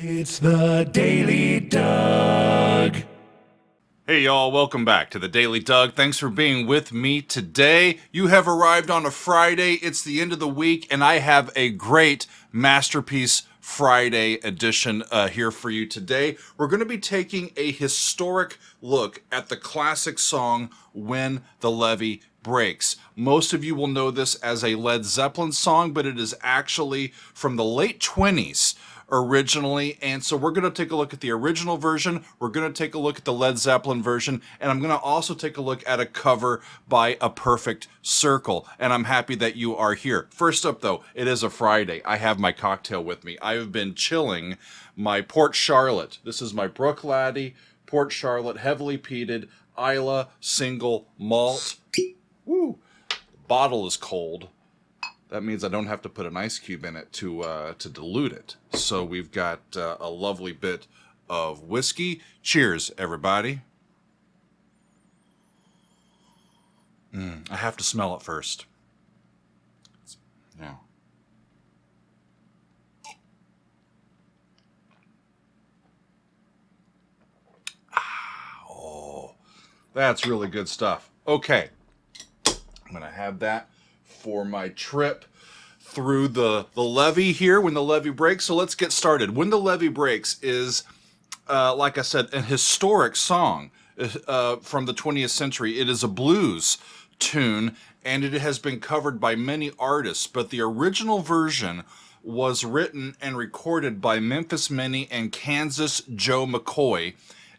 It's the Daily Doug. Hey y'all, welcome back to the Daily Doug. Thanks for being with me today. You have arrived on a Friday. It's the end of the week, and I have a great Masterpiece Friday edition here for you today. We're going to be taking a historic look at the classic song, When the Levee Breaks. Most of you will know this as a Led Zeppelin song, but it is actually from the late 20s. Originally, and so we're going to take a look at the original version, we're going to take a look at the Led Zeppelin version, and I'm going to also take a look at a cover by A Perfect Circle, and I'm happy that you are here. First up though, it is a Friday. I have my cocktail with me. I have been chilling my Port Charlotte. This is my Brook Laddie Port Charlotte heavily peated Islay single malt. Woo! The bottle is cold. That means I don't have to put an ice cube in it to dilute it. So we've got a lovely bit of whiskey. Cheers, everybody. I have to smell it first. Yeah. Oh, that's really good stuff. Okay. I'm going to have that for my trip through the levee here, When the Levee Breaks. So let's get started. When the Levee Breaks is, like I said, an historic song from the 20th century. It is a blues tune, and it has been covered by many artists, but the original version was written and recorded by Memphis Minnie and Kansas Joe McCoy,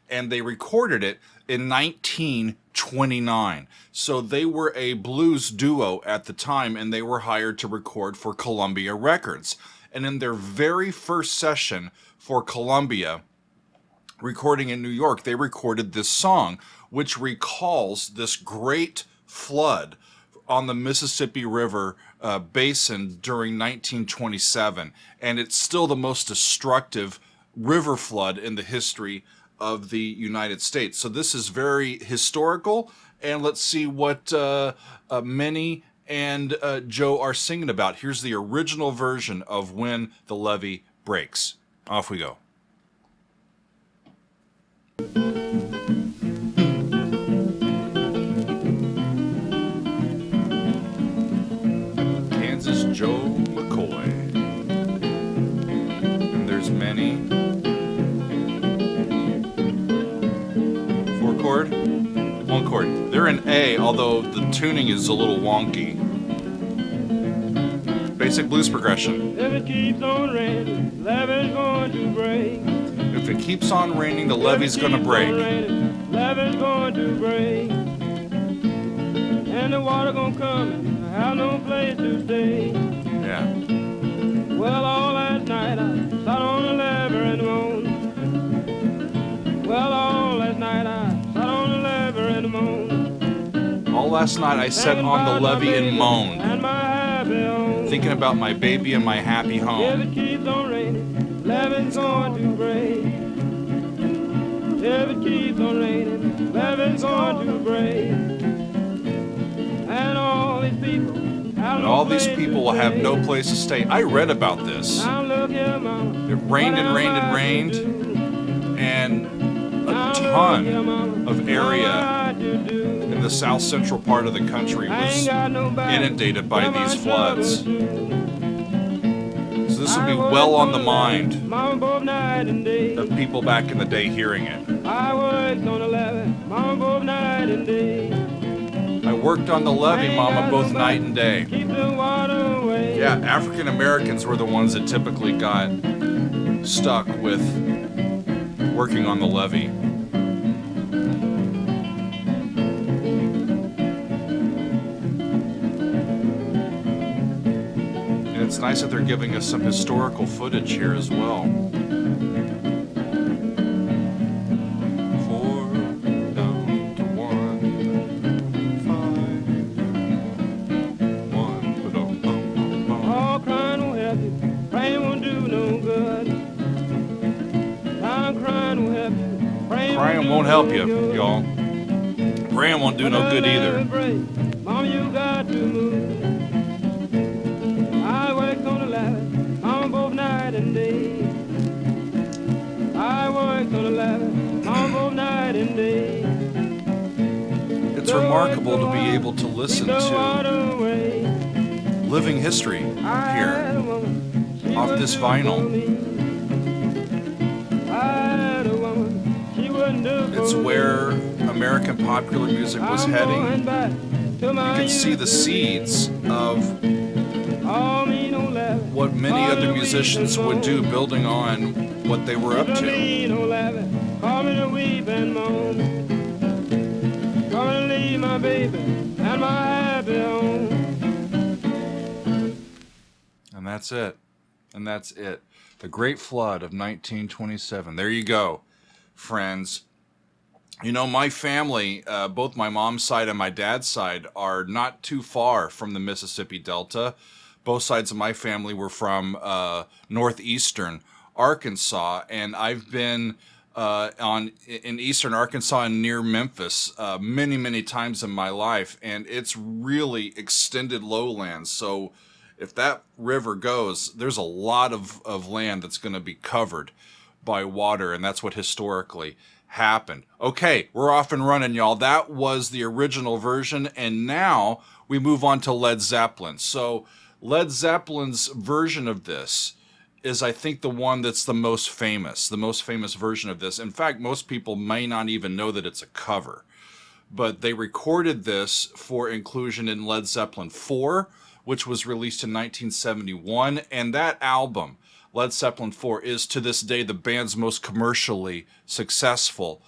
and they recorded it in 1929. So they were a blues duo at the time, and they were hired to record for Columbia Records. And in their very first session for Columbia, recording in New York, they recorded this song, which recalls this great flood on the Mississippi River basin during 1927. And it's still the most destructive river flood in the history of the United States. So this is very historical, and let's see what Minnie and Joe are singing about. Here's the original version of When the Levee Breaks. Off we go. Kansas Joe McCoy. And there's Minnie. Chord, one chord. They're in A, although the tuning is a little wonky. Basic blues progression. If it keeps on raining, the levee's going to break. If it keeps on raining, the levee's going to break. The levee's going to break. And the water gonna come and I have no place to stay. Yeah. Well, all last night I sat on the levee and moaned. Well, all last night I All last night I sat on the levee and moaned, thinking about my baby and my happy home. If it keeps on raining, levee's going to break. If it keeps on raining, levee's going to break. And all these people will have no place to stay. I read about this. It rained and rained and rained, and a ton of area in the south central part of the country was inundated by these floods. So this will be well on the mind of people back in the day hearing it. I worked on the levee, Mama, both night and day. I worked on the levee, Mama, both night and day. Yeah, African Americans were the ones that typically got stuck with working on the levee. It's nice that they're giving us some historical footage here as well. 4 down to 1, 5, 1. All crying won't help you, praying won't do no good. Crying won't help you, Praying won't help you, y'all. Praying won't do no good either. Mom, you got to move. I worked on the ladder, Mama, both night and day. dance on the levee, on both night and day. It's remarkable to be able to listen to living history here off this vinyl. It's where American popular music was heading. You can see the seeds of what many other musicians would do, building on what they were up to. And that's it. And that's it. The Great Flood of 1927. There you go, friends. You know, my family, both my mom's side and my dad's side, are not too far from the Mississippi Delta. Both sides of my family were from northeastern Arkansas, and I've been in eastern Arkansas and near Memphis many, many times in my life, and it's really extended lowlands. So if that river goes, there's a lot of land that's going to be covered by water, and that's what historically happened. Okay, we're off and running, y'all. That was the original version, and now we move on to Led Zeppelin. So Led Zeppelin's version of this is, I think, the one that's the most famous version of this. In fact, most people may not even know that it's a cover, but they recorded this for inclusion in Led Zeppelin 4, which was released in 1971, and that album, Led Zeppelin 4, is to this day the band's most commercially successful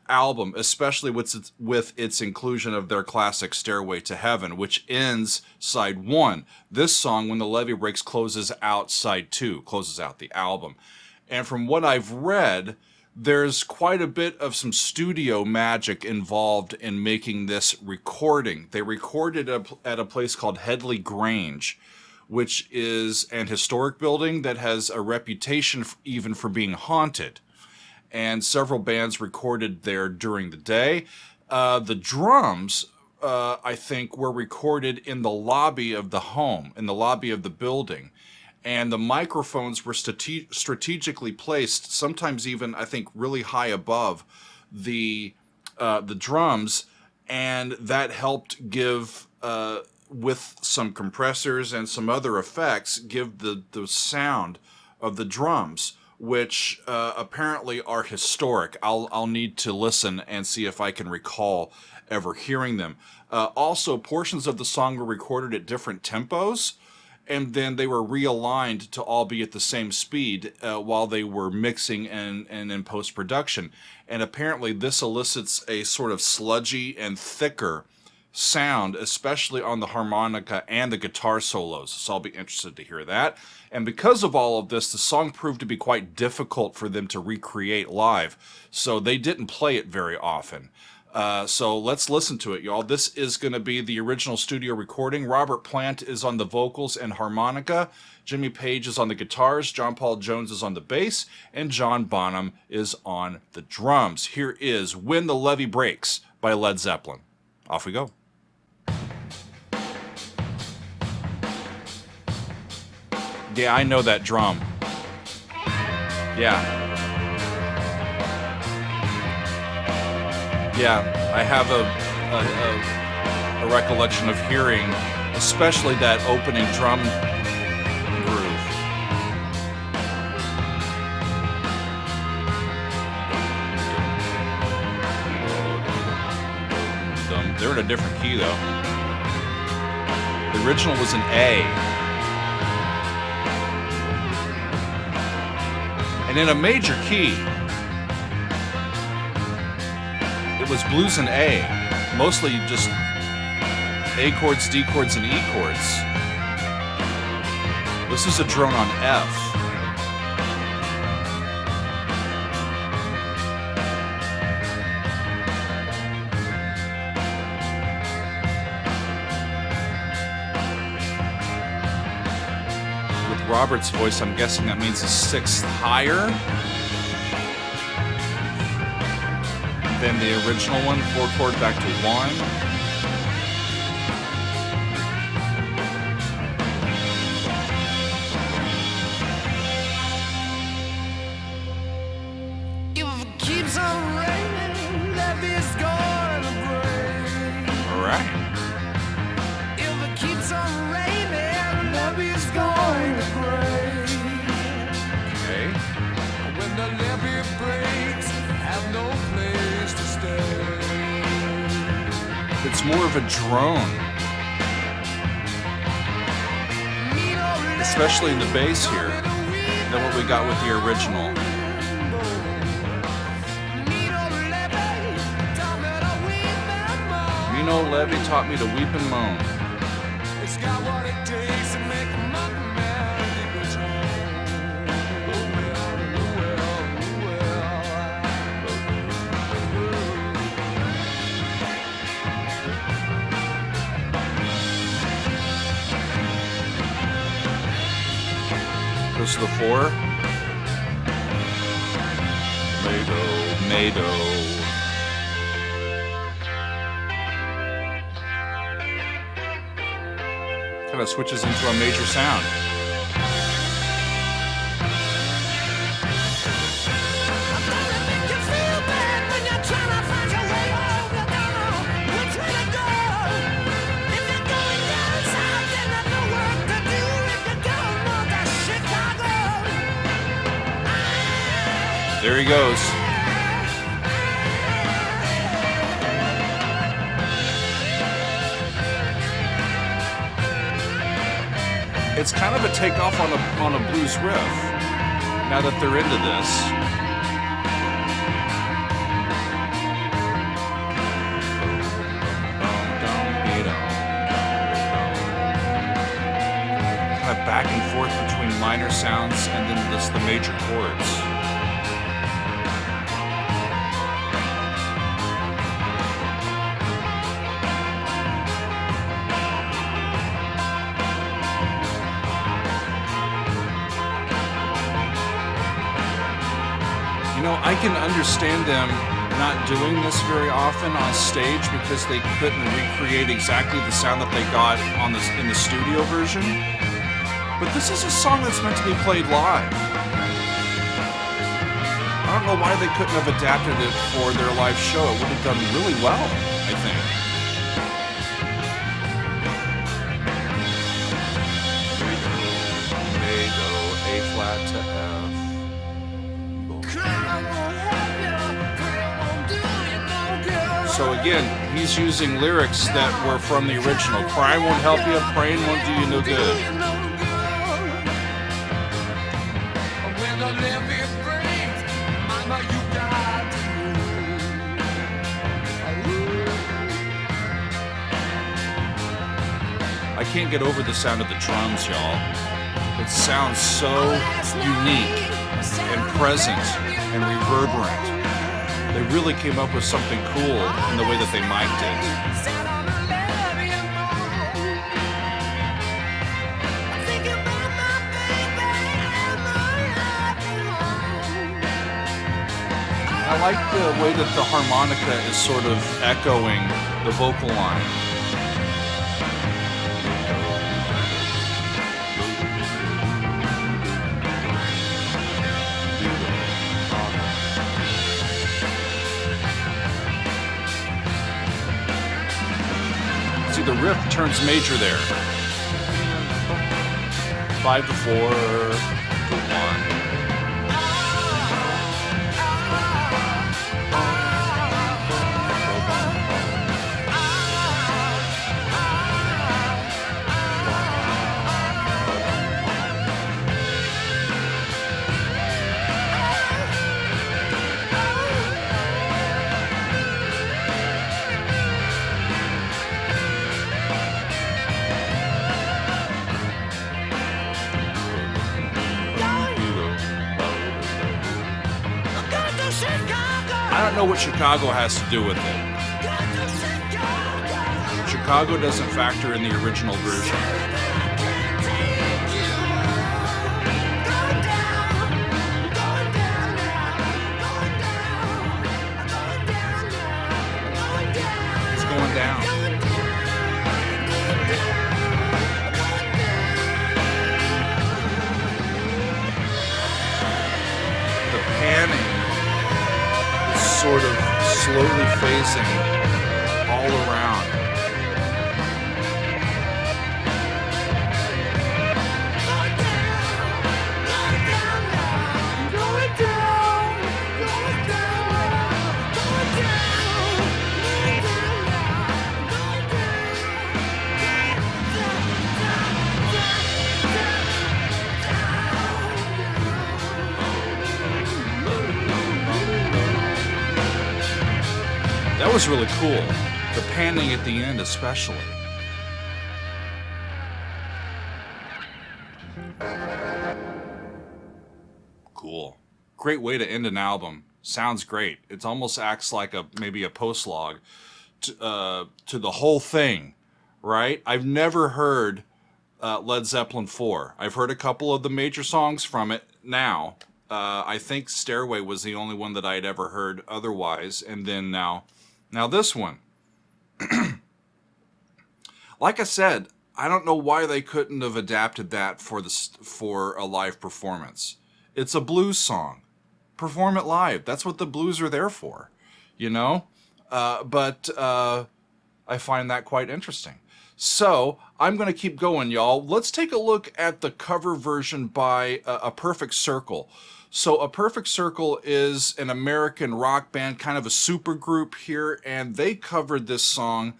album, especially with its inclusion of their classic Stairway to Heaven, which ends side 1. This song, When the Levee Breaks, closes out side 2, closes out the album. And from what I've read, there's quite a bit of some studio magic involved in making this recording. They recorded at a place called Headley Grange, which is an historic building that has a reputation even for being haunted. And several bands recorded there during the day. The drums, I think, were recorded in the lobby of the home, in the lobby of the building. And the microphones were strategically placed, sometimes even, I think, really high above the drums. And that helped give, with some compressors and some other effects, give the sound of the drums, which apparently are historic. I'll need to listen and see if I can recall ever hearing them. Also, portions of the song were recorded at different tempos, and then they were realigned to all be at the same speed while they were mixing and in post-production. And apparently this elicits a sort of sludgy and thicker sound, especially on the harmonica and the guitar solos. So I'll be interested to hear that. And because of all of this, the song proved to be quite difficult for them to recreate live, so they didn't play it very often. So let's listen to it, y'all. This is going to be the original studio recording. Robert Plant is on the vocals and harmonica. Jimmy Page is on the guitars. John Paul Jones is on the bass. And John Bonham is on the drums. Here is When the Levee Breaks by Led Zeppelin. Off we go. Yeah, I know that drum. Yeah. Yeah, I have a recollection of hearing, especially that opening drum groove. They're in a different key, though. The original was an A. And in a major key. It was blues in A, mostly just A chords, D chords, and E chords. This is a drone on F. With Robert's voice, I'm guessing that means a sixth higher than the original one, 4 chord back to 1. You the levee breaks, have no place to stay. It's more of a drone, especially in the bass here, than what we got with the original. Mino Levee taught me to weep and moan. It's got what it takes to make a man goes home. Goes to the 4. Mado. Kind of switches into a major sound. There he goes. It's kind of a takeoff on a blues riff. Now that they're into this, kind of back and forth between minor sounds and then the major chords. You know, I can understand them not doing this very often on stage because they couldn't recreate exactly the sound that they got in the studio version. But this is a song that's meant to be played live. I don't know why they couldn't have adapted it for their live show. It would have done really well, I think. A flat to F. So again, he's using lyrics that were from the original. Crying won't help you, praying won't do you no good. When the levee breaks, mama, you got to move. I can't get over the sound of the drums, y'all. It sounds so unique and present and reverberant. They really came up with something cool in the way that they mic'd it. I like the way that the harmonica is sort of echoing the vocal line. The riff turns major there. 5 to 4 to 1. I don't know what Chicago has to do with it. Chicago doesn't factor in the original version. It's going down. The panning sort of slowly phasing all around. was really cool. The panning at the end especially. Cool. Great way to end an album. Sounds great. It almost acts like maybe a post-log to the whole thing, right? I've never heard Led Zeppelin 4. I've heard a couple of the major songs from it now. I think Stairway was the only one that I had ever heard otherwise. And then now this one. Like I said, I don't know why they couldn't have adapted that for a live performance. It's a blues song. Perform it live. That's what the blues are there for, you know? But I find that quite interesting. So I'm going to keep going, y'all. Let's take a look at the cover version by A Perfect Circle. So A Perfect Circle is an American rock band, kind of a super group here, and they covered this song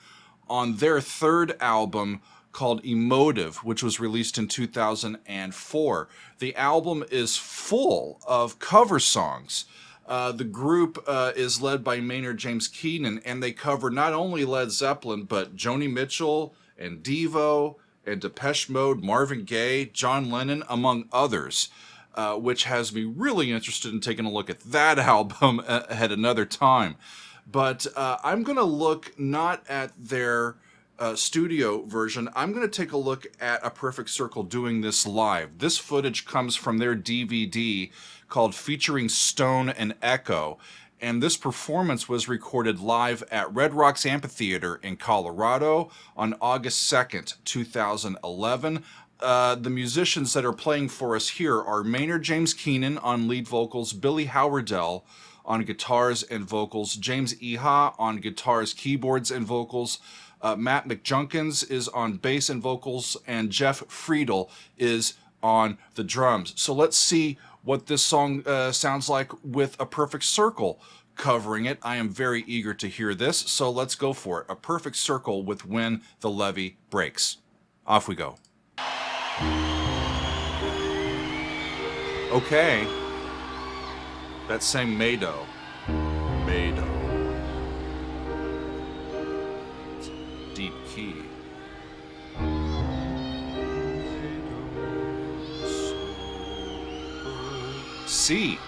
on their third album called Emotive, which was released in 2004. The album is full of cover songs. The group is led by Maynard James Keenan, and they cover not only Led Zeppelin, but Joni Mitchell and Devo and Depeche Mode, Marvin Gaye, John Lennon, among others, which has me really interested in taking a look at that album at another time. But I'm going to look not at their studio version. I'm going to take a look at A Perfect Circle doing this live. This footage comes from their DVD called Featuring Stone and Echo, and this performance was recorded live at Red Rocks Amphitheater in Colorado on August 2nd, 2011. The musicians that are playing for us here are Maynard James Keenan on lead vocals, Billy Howardell on guitars and vocals, James Iha on guitars, keyboards, and vocals, Matt McJunkins is on bass and vocals, and Jeff Friedel is on the drums. So let's see what this song sounds like with A Perfect Circle covering it. I am very eager to hear this, so let's go for it. A Perfect Circle with When the Levee Breaks. Off we go. Okay. That same Mado. Deep key. C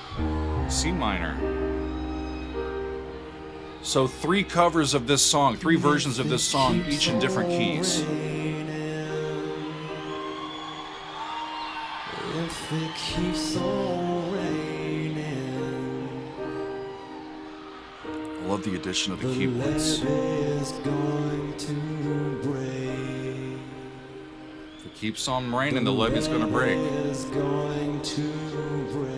minor. So 3 covers of this song, 3 versions of this song, each in different keys. If it keeps on raining, I love the addition of the keyboards. is going to break. If it keeps on raining, the levee's going to break. Is going to break.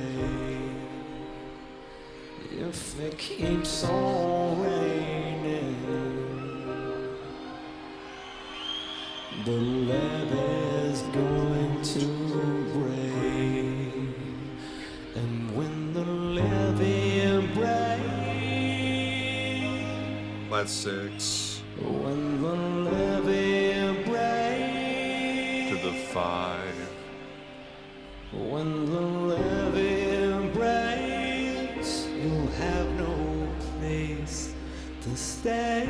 If it keeps on raining, the levee is going to break. And when the levee breaks, Flat 6 when the levee breaks, to the 5. when the levee breaks, you'll have no place to stay.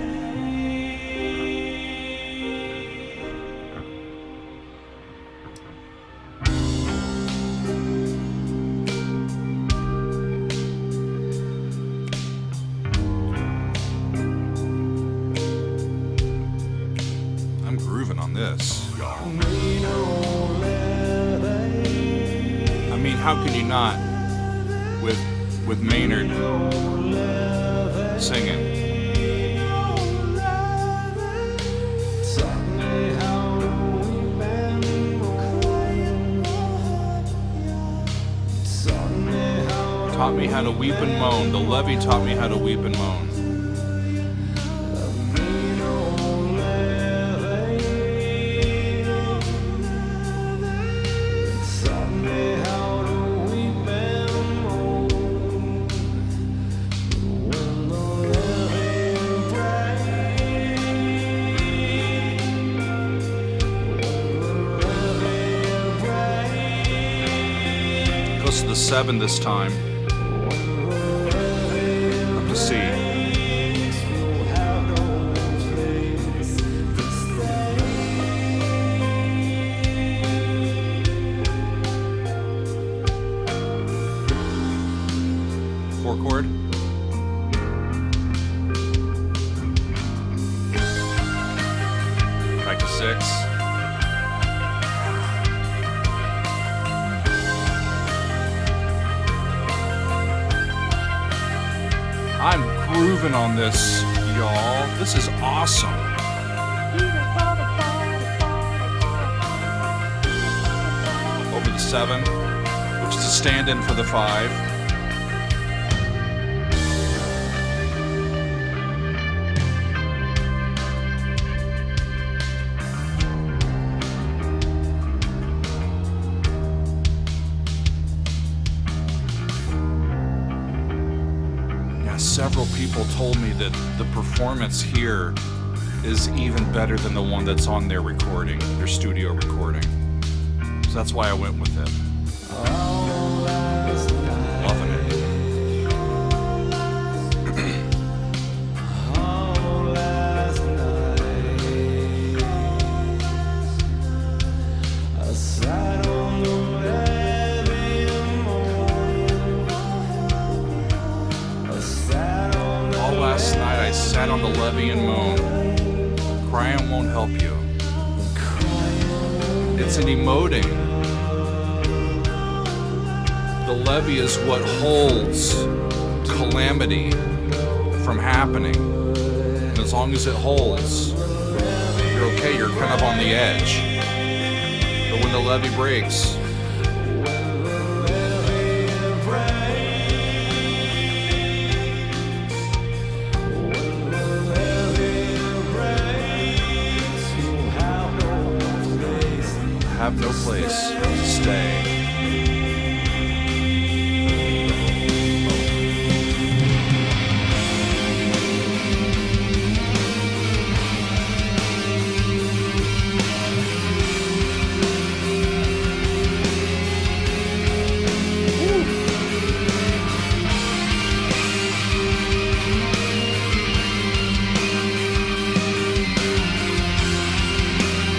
I'm grooving on this. I mean, how can you not with Maynard singing? Taught me how to weep and moan. The levee taught me how to weep and moan. Goes to the 7 this time. Up to C. 4 chord. Back to 6. I'm grooving on this, y'all. This is awesome. Over the 7, which is a stand-in for the 5. Several people told me that the performance here is even better than the one that's on their recording, their studio recording. So that's why I went with it. Loving it. Last night I sat on the levee and moaned. Crying won't help you. It's an emoting. The levee is what holds calamity from happening. And as long as it holds, you're okay, you're kind of on the edge. But when the levee breaks, have no place to stay.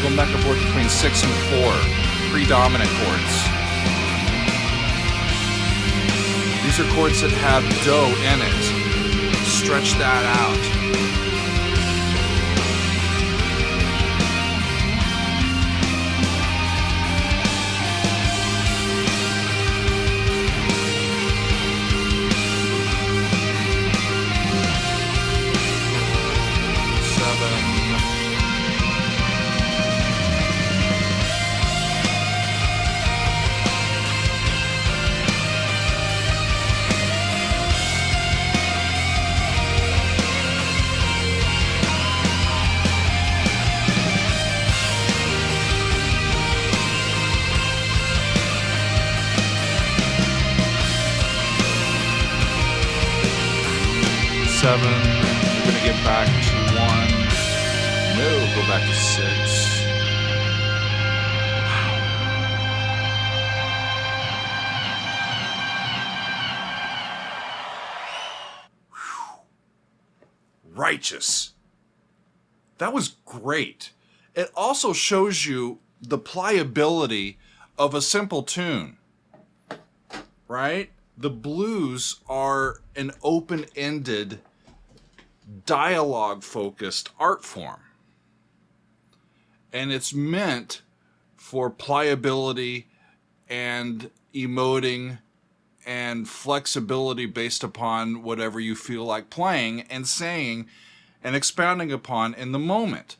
Going back and forth between 6 and 4 predominant chords. These are chords that have do in it. Stretch that out. Seven, we're gonna get back to 1. No, go back to 6. Wow. Righteous. That was great. It also shows you the pliability of a simple tune, right? The blues are an open-ended, dialogue-focused art form. And it's meant for pliability and emoting and flexibility based upon whatever you feel like playing and saying and expounding upon in the moment.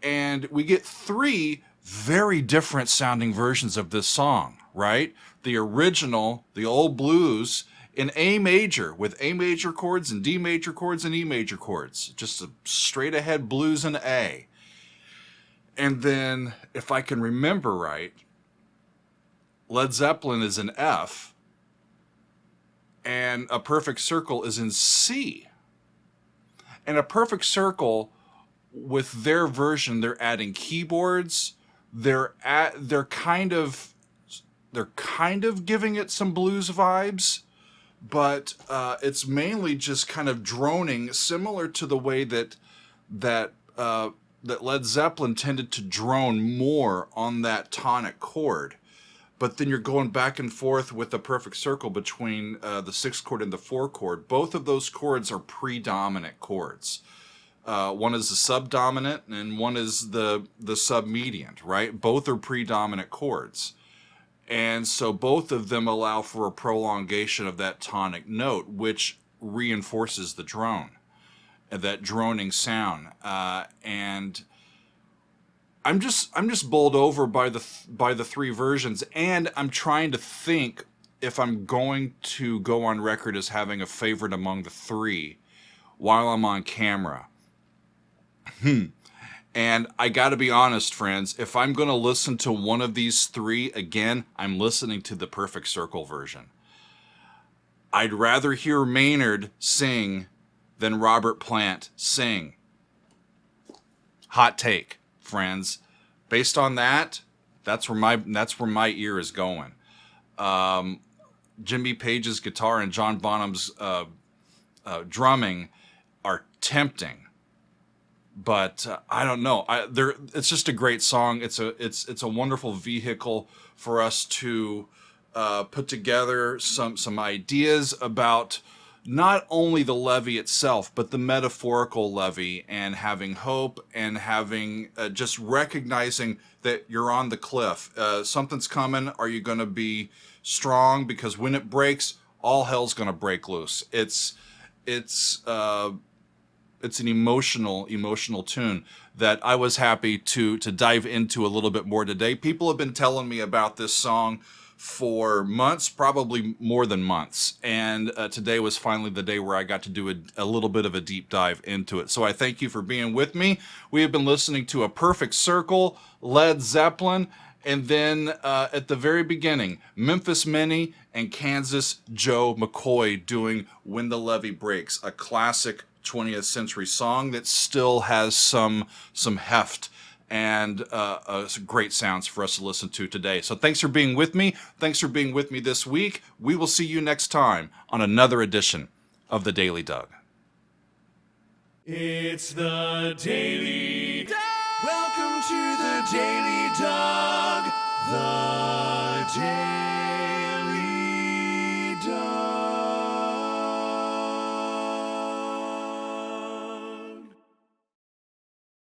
And we get 3 very different sounding versions of this song, right? The original, the old blues, in A major, with A major chords and D major chords and E major chords. Just a straight ahead blues in A. And then, if I can remember right, Led Zeppelin is in F, and A Perfect Circle is in C. And A Perfect Circle, with their version, they're adding keyboards. They're kind of giving it some blues vibes, but it's mainly just kind of droning, similar to the way that Led Zeppelin tended to drone more on that tonic chord. but then you're going back and forth with a perfect circle between the 6th chord and the 4 chord. Both of those chords are predominant chords. One is the subdominant and one is the submediant, right? Both are predominant chords. And so both of them allow for a prolongation of that tonic note, which reinforces the drone, that droning sound. And I'm just bowled over by the 3 versions, and I'm trying to think if I'm going to go on record as having a favorite among the 3 while I'm on camera. And I got to be honest, friends, if I'm going to listen to one of these 3 again, I'm listening to the Perfect Circle version. I'd rather hear Maynard sing than Robert Plant sing. Hot take, friends. Based on that, that's where my ear is going. Jimmy Page's guitar and John Bonham's drumming are tempting. But I don't know. It's just a great song. It's a wonderful vehicle for us to put together some ideas about not only the levee itself, but the metaphorical levee, and having hope, and having just recognizing that you're on the cliff. Something's coming. Are you going to be strong? Because when it breaks, all hell's going to break loose. It's an emotional tune that I was happy to dive into a little bit more today. People have been telling me about this song for months, probably more than months. And today was finally the day where I got to do a little bit of a deep dive into it. So I thank you for being with me. We have been listening to A Perfect Circle, Led Zeppelin, and then at the very beginning, Memphis Minnie and Kansas Joe McCoy doing When the Levee Breaks, a classic 20th century song that still has some heft and some great sounds for us to listen to today. So thanks for being with me. Thanks for being with me this week. We will see you next time on another edition of The Daily Doug. It's the Daily Doug. Welcome to the Daily Doug. The Daily